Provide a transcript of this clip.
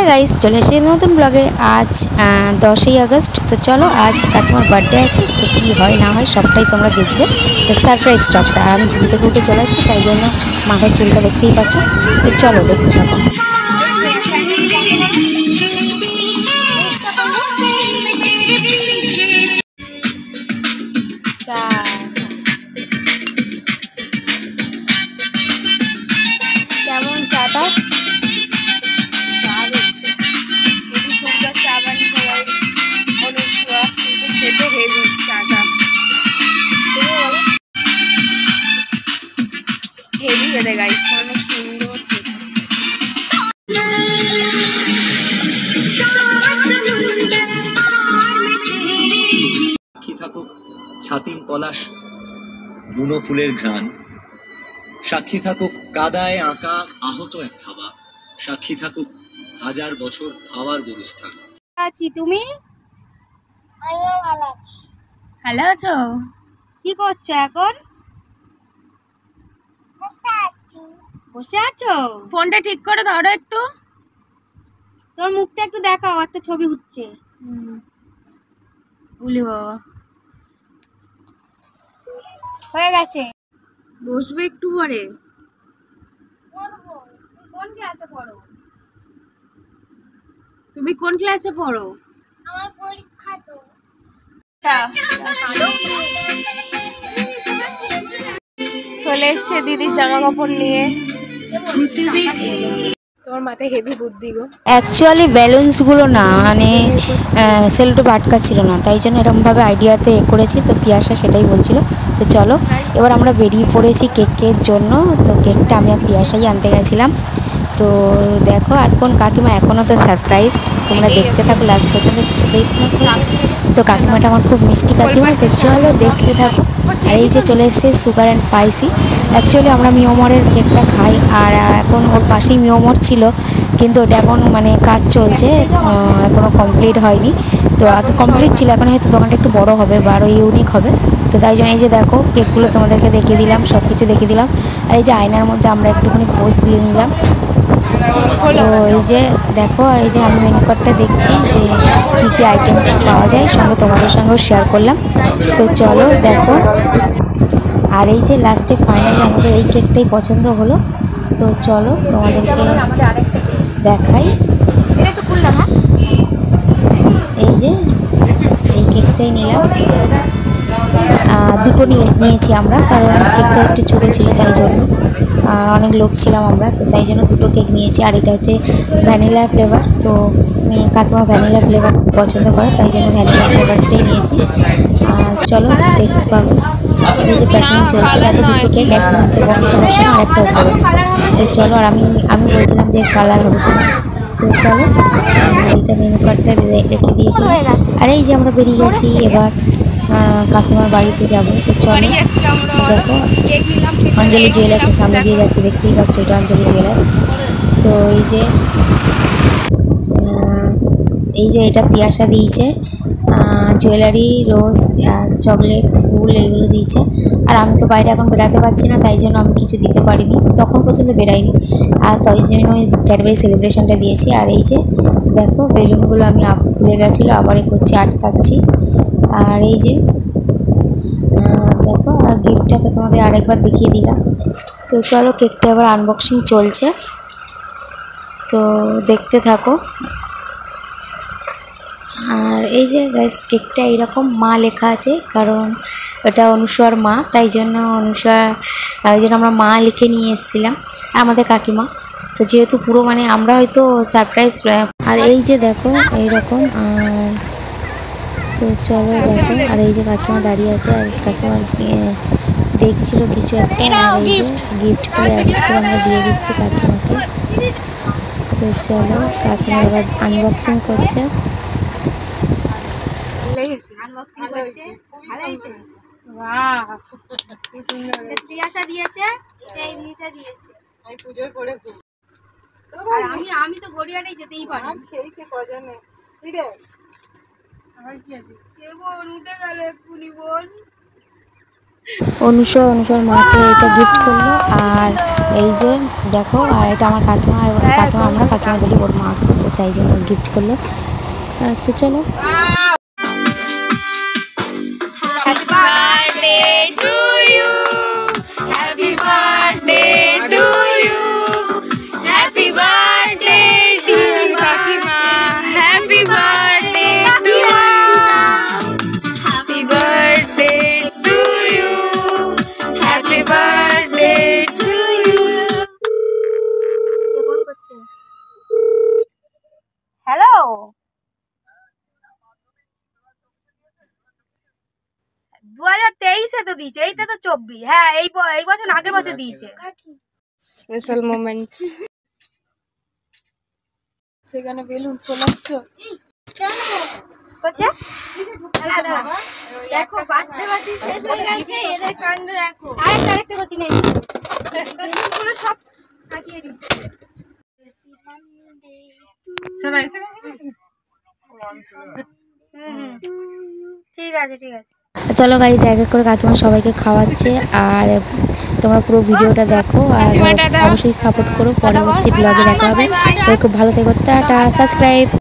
Guys, চলে এসেছি নতুন ব্লগে। আজ 10ই আগস্ট। তো চলো, আজ কাকিমার বার্থডে আছে, তো কী হয় না হয় সবটাই তোমরা দেখবে। তো সারপ্রাইজ স্টকটা আমি ঘুম থেকে উঠে চলে এসেছি, তাই জন্য মাথার চুলটা দেখতেই পাচ্ছ। তো চলো দেখতে থাকো। কেমন চাটা? হেভি খেতে গাইস, অনেক সুন্দর সাক্ষী থাকুক ছাতিম পলাশ বুনো ফুলের ঘ্রাণ, সাক্ষী থাকুক কাদায় আঁকা আহত এক খাবা, সাক্ষী থাকুক হাজার বছর হাওয়ার গরুস্থান। আছি, তুমি ভালো আছো? কি করছো এখন? বসে আছো? ফোনটা ঠিক করে ধরো একটু। তোর মুখটা একটু দেখাও, একটা ছবি উঠছে। উলি বাবা, হয়ে গেছে। বসবে একটু পরে। কোন ক্লাসে পড়ো? তুমি কোন ক্লাসে পড়ো? আমার পরীক্ষা তো। চলে এসছে দিদির জামা কাপড় নিয়ে। তোমার মাথায় হেভি বুদ্ধি গো। অ্যাকচুয়ালি ব্যালেন্সগুলো না, মানে সেলোটো আটকা ছিল না, তাই জন্য এরকমভাবে আইডিয়াতে করেছি। তো তিয়াশা সেটাই বলছিল। তো চলো এবার আমরা বেরিয়ে পড়েছি কেকের জন্য। তো কেকটা আমি আর তিয়াশাই আনতে গেছিলাম। তো দেখো, আর কোন কাকিমা এখনও তো সারপ্রাইজ, তোমরা দেখতে থাকো লাস্ট পর্যন্ত। তো কাকিমাটা আমার খুব মিষ্টি কাকিমা। তো চলো দেখতে থাকো। আর এই যে চলে এসেছে সুগার অ্যান্ড স্পাইসি। অ্যাকচুয়ালি আমরা মিওমরের কেকটা খাই, আর এখন ওর পাশেই মিওমর ছিল, কিন্তু ওটা এখন মানে কাজ চলছে, এখনও কমপ্লিট হয়নি। তো আগে কমপ্লিট ছিল, এখন হয়তো দোকানটা একটু বড় হবে বা আরও ইউনিক হবে। তো তাই জন্য এই যে দেখো কেকগুলো তোমাদেরকে দেখিয়ে দিলাম, সব কিছু দেখিয়ে দিলাম। আর এই যে আয়নার মধ্যে আমরা একটুখানি পোজ দিয়ে নিলাম। তো এই যে দেখো, আর এই যে আমি মেনু কার্ডটা দেখছি যে কী কী আইটেমস পাওয়া যায়, সঙ্গে তোমাদের সঙ্গেও শেয়ার করলাম। তো চলো দেখো। আর এই যে লাস্টে ফাইনালি আমাদের এই কেকটাই পছন্দ হলো। তো চলো তোমাদেরকে দেখাই। এই যে এই কেকটাই নিলাম, দুটো নিয়েছি আমরা, কারণ কেকটা একটু ছোটো ছিল তাই জন্য, আর অনেক লোক ছিলাম আমরা, তো তাই জন্য দুটো কেক নিয়েছি। আর এটা হচ্ছে ভ্যানিলা ফ্লেভার। তো কাকিমা ভ্যানিলা ফ্লেভার খুব পছন্দ করে, তাই জন্য ভ্যানিলা ফ্লেভারটাই নিয়েছি। আর চলো দেখতে পাবো। এই যে প্যাকিং চলছে, দেখো দুটো কেক, একটা হচ্ছে বক্সটা বসানো আর একটা উপরে। তো চলো, আর আমি বলছিলাম যে কালার হবে কিনা। তো চলো, এইটা মেনু কার্ডটা রেখে দিয়েছি। আর এই যে আমরা বেরিয়ে গেছি, এবার কাকিমার বাড়িতে যাবো। তো চলো দেখো, অঞ্জলি জুয়েলার্সের সামনে দিয়ে যাচ্ছে, দেখতেই পাচ্ছ এটা অঞ্জলি জুয়েলার্স। তো এই যে এটা তিয়াশা দিয়েছে, জুয়েলারি, রোজ আর চকলেট, ফুল এগুলো দিয়েছে। আর আমি তো বাইরে এখন বেরাতে পারছি না, তাই জন্য আমি কিছু দিতে পারিনি, তখন পর্যন্ত বেরাইনি। আর তাই জন্য ওই ক্যাডবেরি সেলিব্রেশনটা দিয়েছি। আর এই যে দেখো বেলুনগুলো আমি খুলে গেছিলো, আবার করছি, আটকাচ্ছি। আর এই যে দেখো, আর গিফটটাকে তোমাদের আরেকবার দেখিয়ে দিলাম। তো চলো কেকটা এবার আনবক্সিং চলছে, তো দেখতে থাকো। আর এই যে গাইস, কেকটা এরকম মা লেখা আছে, কারণ এটা অনুষার মা, তাই জন্য ওই জন্য আমরা মা লিখে নিয়ে এসেছিলাম, আমাদের কাকিমা। তো যেহেতু পুরো মানে আমরা হয়তো সারপ্রাইজ। আর এই যে দেখো এইরকম। আর তো চলো দেখো, আর এই যে কাকিমা দাঁড়িয়ে আছে, আর কাকিমার দেখছিল কিছু একটা। আর এই যে গিফটগুলো এক করে আমরা দিয়ে দিচ্ছি কাকিমাকে। তো চলো, কাকিমা এবার আনবক্সিং করছে। আমি তো গড়িয়াটাই যেতেই পারি। খেয়েছে কজনে অনুষার মাকে এটা গিফট করলো। আর এই যে দেখো, আর এটা আমার কাকিমা, আর কাকিমা আমরা কাকিমা বলি ওর মা। তো তাই জন্য গিফট করলো। তো চলো। Happy birthday to you. Happy birthday to you. Happy birthday dear Kakima. Happy birthday to you. Happy birthday to you. Happy birthday to you. Hello, 2023-এ তো দিয়েছে, এইটা তো 24। হ্যাঁ, এই বছর আগের বছর দিয়েছে। Special moments. সেখানে বেলুন ফোলাচ্ছো কোচে? দেখো বার্থডে পার্টি শেষ হয়ে গেছে, এদের কাণ্ড দেখো। আরেকটা করছি নেই, বেলুনগুলো সব কাটিয়ে দিচ্ছে। শোনা এসে ঠিক আছে ঠিক আছে। চলো গাইস, এক এক করে কাকিমা সবাইকে খাওয়াচ্ছে, আর তোমরা পুরো ভিডিওটা দেখো আর অবশ্যই সাপোর্ট করো। পরবর্তী ব্লগে দেখা হবে। খুব ভালো থেকো, টাটা, সাবস্ক্রাইব।